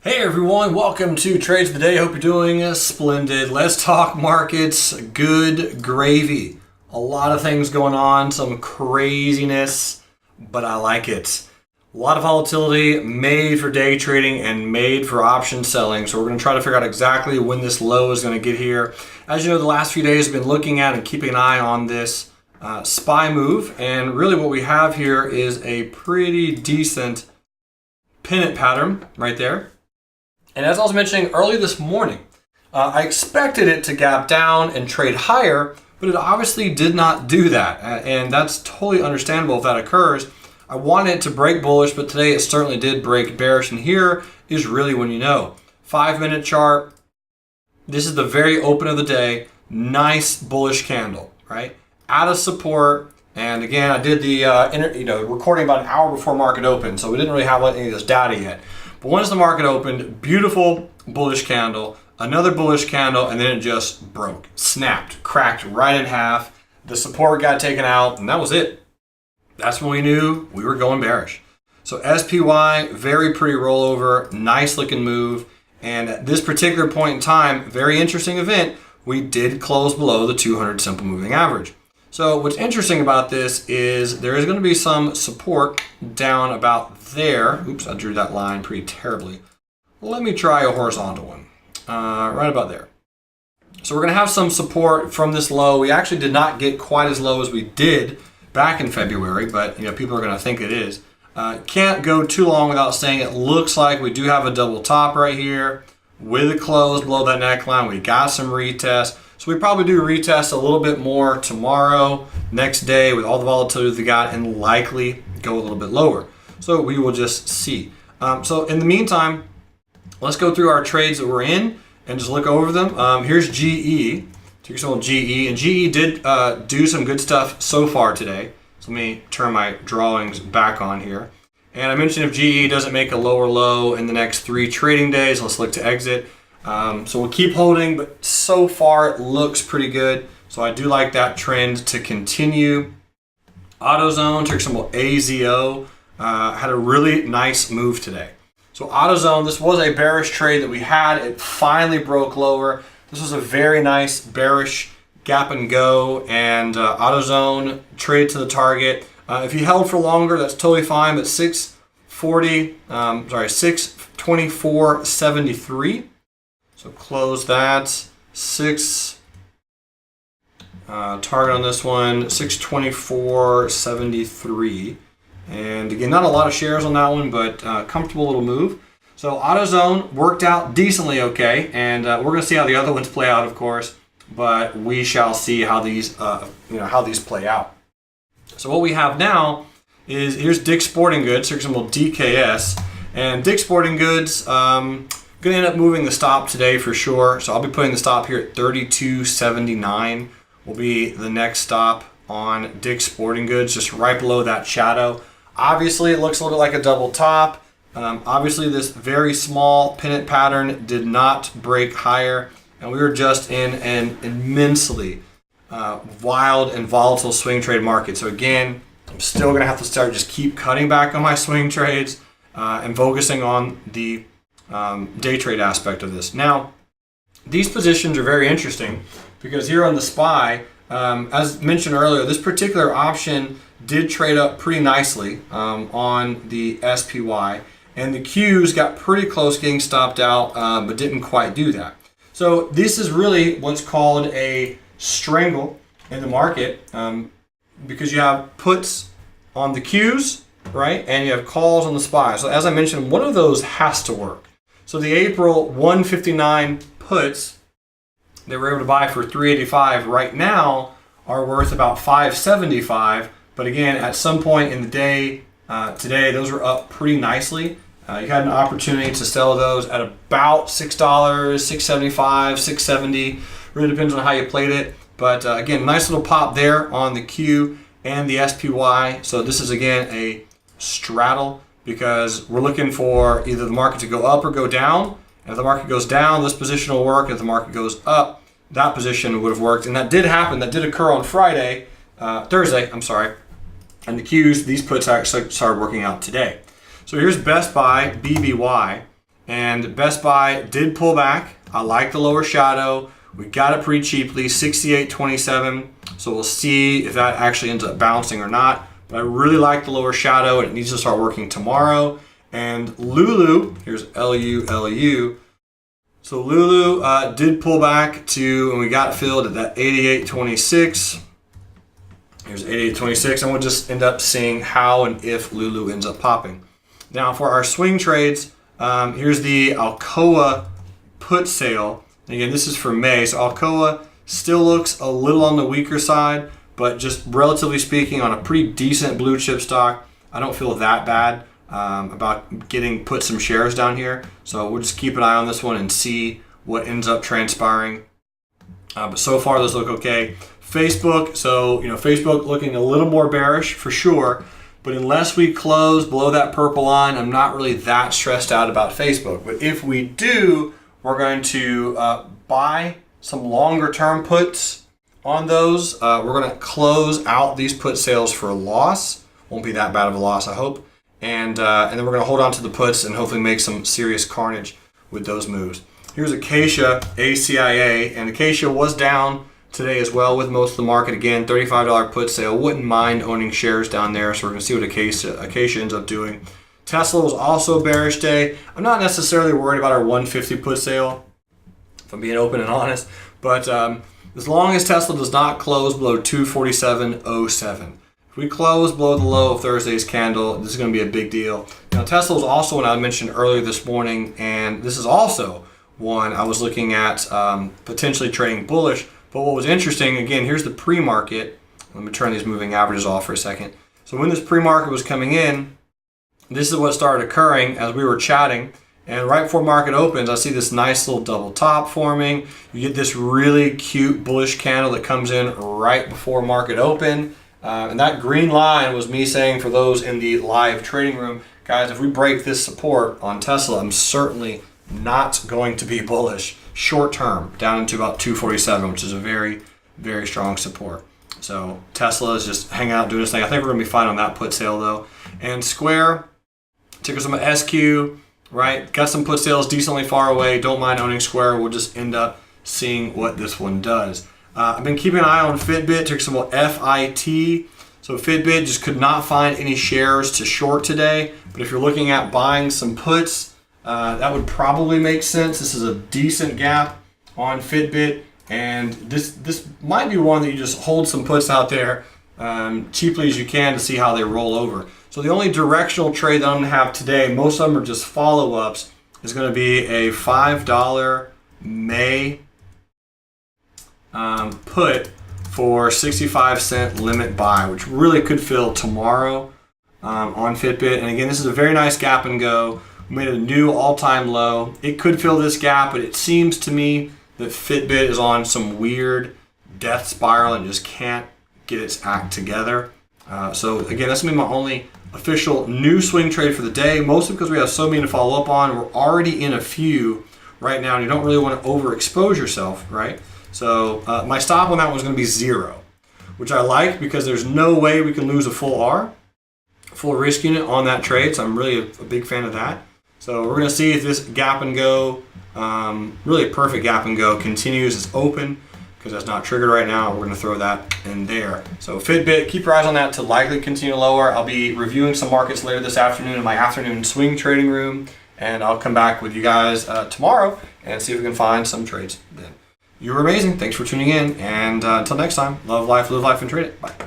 Hey everyone, welcome to Trades of the Day. Hope you're doing splendid. Let's talk markets. Good gravy. A lot of things going on, some craziness, but I like it. A lot of volatility, made for day trading and made for option selling. So we're going to try to figure out exactly when this low is going to get here. As you know, the last few days I've been looking at and keeping an eye on this SPY move. And really what we have here is a pretty decent pennant pattern right there. And as I was mentioning early this morning, I expected it to gap down and trade higher, but it obviously did not do that. And that's totally understandable if that occurs. I wanted it to break bullish, but today it certainly did break bearish. And here is really when you know. 5-minute chart. This is the very open of the day. Nice bullish candle, right? Out of support. And again, I did the recording about an hour before market open, so we didn't really have any of this data yet. But once the market opened, beautiful bullish candle, another bullish candle, and then it just broke, snapped, cracked right in half. The support got taken out, and that was it. That's when we knew we were going bearish. So SPY, very pretty rollover, nice looking move. And at this particular point in time, very interesting event, we did close below the 200 simple moving average. So what's interesting about this is there is going to be some support down about there. Oops, I drew that line pretty terribly. Let me try a horizontal one, right about there. So we're going to have some support from this low. We actually did not get quite as low as we did back in February, but people are going to think it is. Can't go too long without saying it looks like we do have a double top right here with a close below that neckline. We got some retest. So we probably do retest a little bit more tomorrow, next day with all the volatility we got, and likely go a little bit lower. So we will just see. So in the meantime, let's go through our trades that we're in and just look over them. Here's GE, ticker symbol GE, and GE did do some good stuff so far today. So let me turn my drawings back on here. And I mentioned if GE doesn't make a lower low in the next 3 trading days, let's look to exit. So we'll keep holding, but so far it looks pretty good. So I do like that trend to continue. AutoZone, ticker symbol AZO, had a really nice move today. So AutoZone, this was a bearish trade that we had. It finally broke lower. This was a very nice bearish gap and go, and AutoZone traded to the target. If you held for longer, that's totally fine, but 624.73. So close that. Target on this one, 624.73. And again, not a lot of shares on that one, but comfortable little move. So AutoZone worked out decently okay, and we're going to see how the other ones play out, of course. But we shall see how these, how these play out. So what we have now is here's Dick's Sporting Goods, ticker symbol DKS, and Dick's Sporting Goods. Going to end up moving the stop today for sure. So I'll be putting the stop here at 32.79 will be the next stop on Dick's Sporting Goods, just right below that shadow. Obviously, it looks a little bit like a double top. Obviously, this very small pennant pattern did not break higher, and we were just in an immensely wild and volatile swing trade market. So again, I'm still going to have to start just keep cutting back on my swing trades and focusing on the day trade aspect of this. Now, these positions are very interesting because here on the SPY, as mentioned earlier, this particular option did trade up pretty nicely on the SPY, and the Qs got pretty close getting stopped out, but didn't quite do that. So this is really what's called a strangle in the market because you have puts on the Qs, right, and you have calls on the SPY. So as I mentioned, one of those has to work. So the April 159 puts they were able to buy for 385 right now are worth about 575. But again, at some point in the day today, those were up pretty nicely. You had an opportunity to sell those at about $6, $6.75, $6.70. Really depends on how you played it. But again, nice little pop there on the Q and the SPY. So this is again a straddle, because we're looking for either the market to go up or go down. And if the market goes down, this position will work. If the market goes up, that position would have worked. And that did happen. That did occur on Thursday, And the Qs, these puts actually started working out today. So here's Best Buy, BBY. And Best Buy did pull back. I like the lower shadow. We got it pretty cheaply, $68.27. So we'll see if that actually ends up bouncing or not. But I really like the lower shadow, and it needs to start working tomorrow. And Lulu, here's LULU. So Lulu did pull back to, and we got filled at that 88.26. Here's 88.26, and we'll just end up seeing how and if Lulu ends up popping. Now for our swing trades, here's the Alcoa put sale. And again, this is for May. So Alcoa still looks a little on the weaker side, but just relatively speaking on a pretty decent blue chip stock, I don't feel that bad about put some shares down here. So we'll just keep an eye on this one and see what ends up transpiring. But so far those look okay. Facebook, so Facebook looking a little more bearish for sure, but unless we close below that purple line, I'm not really that stressed out about Facebook. But if we do, we're going to buy some longer term puts on those. We're going to close out these put sales for a loss. Won't be that bad of a loss, I hope. And then we're going to hold on to the puts and hopefully make some serious carnage with those moves. Here's Acacia, ACIA, and Acacia was down today as well with most of the market. Again, $35 put sale. Wouldn't mind owning shares down there, so we're going to see what Acacia ends up doing. Tesla was also a bearish day. I'm not necessarily worried about our 150 put sale, if I'm being open and honest, but as long as Tesla does not close below 247.07. If we close below the low of Thursday's candle, this is going to be a big deal. Now, Tesla was also one I mentioned earlier this morning, and this is also one I was looking at potentially trading bullish. But what was interesting, again, here's the pre-market. Let me turn these moving averages off for a second. So when this pre-market was coming in, this is what started occurring as we were chatting. And right before market opens, I see this nice little double top forming. You get this really cute bullish candle that comes in right before market open. And that green line was me saying for those in the live trading room, guys, if we break this support on Tesla, I'm certainly not going to be bullish short term down into about 247, which is a very, very strong support. So Tesla is just hanging out doing this thing. I think we're going to be fine on that put sale though. And Square, ticker symbol SQ, right? Got some put sales decently far away. Don't mind owning Square. We'll just end up seeing what this one does. I've been keeping an eye on Fitbit, ticker symbol FIT. So Fitbit just could not find any shares to short today. But if you're looking at buying some puts, that would probably make sense. This is a decent gap on Fitbit. And this might be one that you just hold some puts out there cheaply as you can to see how they roll over. So the only directional trade that I'm going to have today, most of them are just follow-ups, is going to be a $5 May put for 65-cent limit buy, which really could fill tomorrow on Fitbit. And again, this is a very nice gap and go. We made a new all-time low. It could fill this gap, but it seems to me that Fitbit is on some weird death spiral and just can't get its act together. So again, that's going to be my only official new swing trade for the day, mostly because we have so many to follow up on. We're already in a few right now, and you don't really want to overexpose yourself, right? So my stop on that one is going to be 0, which I like because there's no way we can lose a full risk unit on that trade. So I'm really a big fan of that. So we're going to see if this gap and go, really a perfect gap and go, continues as open, because that's not triggered right now. We're going to throw that in there. So Fitbit, keep your eyes on that to likely continue lower. I'll be reviewing some markets later this afternoon in my afternoon swing trading room, and I'll come back with you guys tomorrow and see if we can find some trades then. You were amazing. Thanks for tuning in, and until next time, love life, live life, and trade it. Bye.